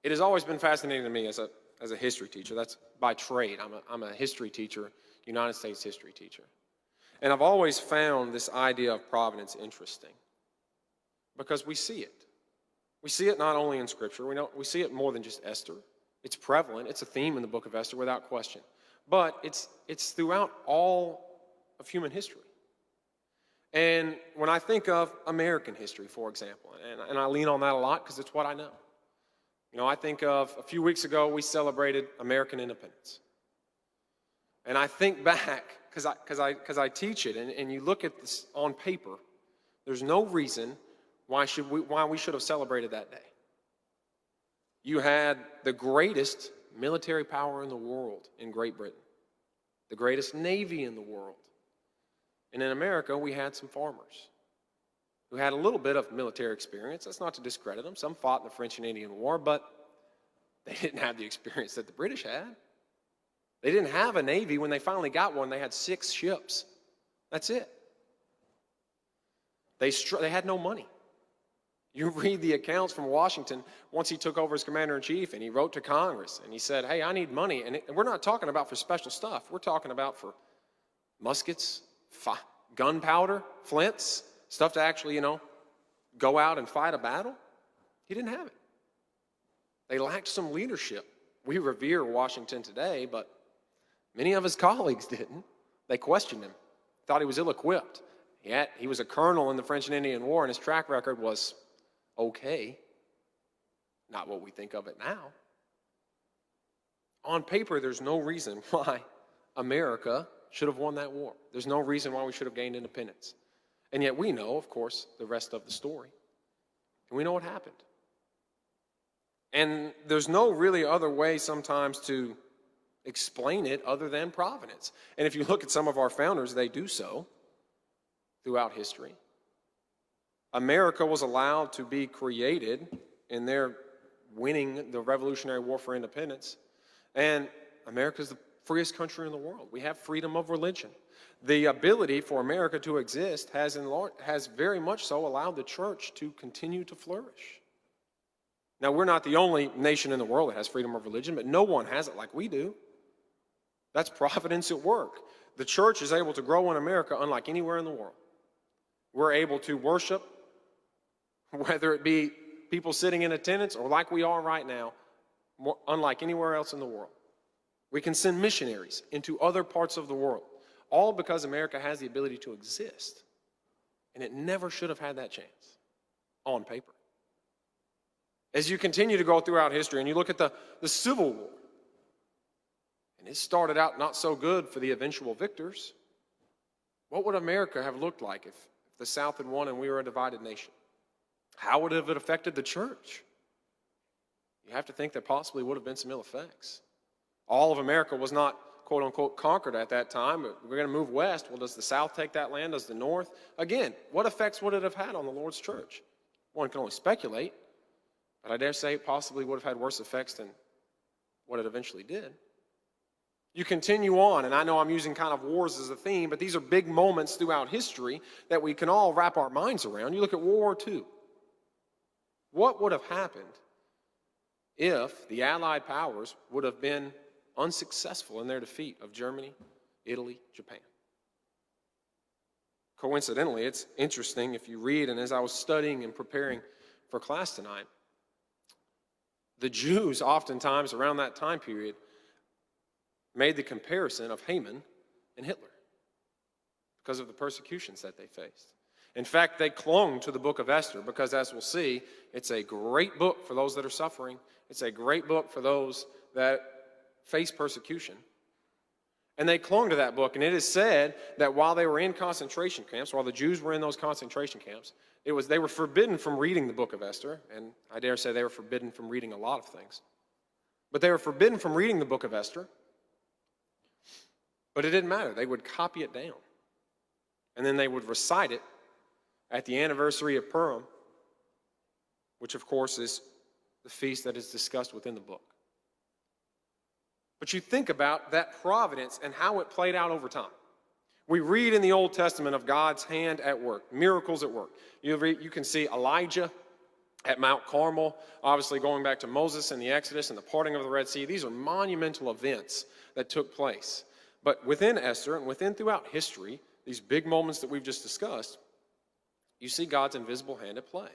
It has always been fascinating to me as a history teacher. That's by trade. I'm a history teacher, United States history teacher. And I've always found this idea of providence interesting because we see it. We see it not only in Scripture. We see it more than just Esther. It's prevalent. It's a theme in the book of Esther without question. But it's throughout all of human history. And when I think of American history, for example, and I lean on that a lot because it's what I know. I think of a few weeks ago, we celebrated American independence. And I think back, because I teach it, and you look at this on paper, there's no reason why we should have celebrated that day. You had the greatest military power in the world in Great Britain, the greatest navy in the world. And in America, we had some farmers who had a little bit of military experience. That's not to discredit them. Some fought in the French and Indian War, but they didn't have the experience that the British had. They didn't have a navy. When they finally got one, they had 6 ships. That's it. They had no money. You read the accounts from Washington once he took over as commander-in-chief, and he wrote to Congress, and he said, hey, I need money. And we're not talking about for special stuff. We're talking about for muskets, gunpowder, flints, stuff to actually, go out and fight a battle. He didn't have it. They lacked some leadership. We revere Washington today, but many of his colleagues didn't. They questioned him, thought he was ill-equipped. Yet he was a colonel in the French and Indian War, and his track record was okay. Not what we think of it now. On paper, there's no reason why America should have won that war. There's no reason why we should have gained independence. And yet we know, of course, the rest of the story. And we know what happened. And there's no really other way sometimes to explain it other than providence. And if you look at some of our founders, they do so throughout history. America was allowed to be created in their winning the Revolutionary War for independence. And America's the freest country in the world. We have freedom of religion. The ability for America to exist has very much so allowed the church to continue to flourish. Now, we're not the only nation in the world that has freedom of religion, but no one has it like we do. That's providence at work. The church is able to grow in America unlike anywhere in the world. We're able to worship, whether it be people sitting in attendance or like we are right now, unlike anywhere else in the world. We can send missionaries into other parts of the world, all because America has the ability to exist. And it never should have had that chance on paper. As you continue to go throughout history and you look at the Civil War, and it started out not so good for the eventual victors, what would America have looked like if the South had won and we were a divided nation? How would it have affected the church? You have to think there possibly would have been some ill effects. All of America was not, quote unquote, conquered at that time. We're going to move west. Well, does the South take that land? Does the North? Again, what effects would it have had on the Lord's church? One can only speculate, but I dare say it possibly would have had worse effects than what it eventually did. You continue on, and I know I'm using kind of wars as a theme, but these are big moments throughout history that we can all wrap our minds around. You look at World War II. What would have happened if the Allied powers would have been unsuccessful in their defeat of Germany, Italy, Japan? Coincidentally, it's interesting if you read, and as I was studying and preparing for class tonight, the Jews oftentimes around that time period made the comparison of Haman and Hitler because of the persecutions that they faced. In fact, they clung to the book of Esther because, as we'll see, it's a great book for those that are suffering. It's a great book for those that face persecution. And they clung to that book, and it is said that while they were in concentration camps, while the Jews were in those concentration camps, they were forbidden from reading the book of Esther, and I dare say they were forbidden from reading a lot of things. But they were forbidden from reading the book of Esther, but it didn't matter. They would copy it down, and then they would recite it at the anniversary of Purim, which of course is the feast that is discussed within the book. But you think about that providence and how it played out over time. We read in the Old Testament of God's hand at work, miracles at work. You can see Elijah At Mount Carmel, obviously going back to Moses and the Exodus and the parting of the Red Sea, these are monumental events that took place. But within Esther and within throughout history, these big moments that we've just discussed, you see God's invisible hand at play.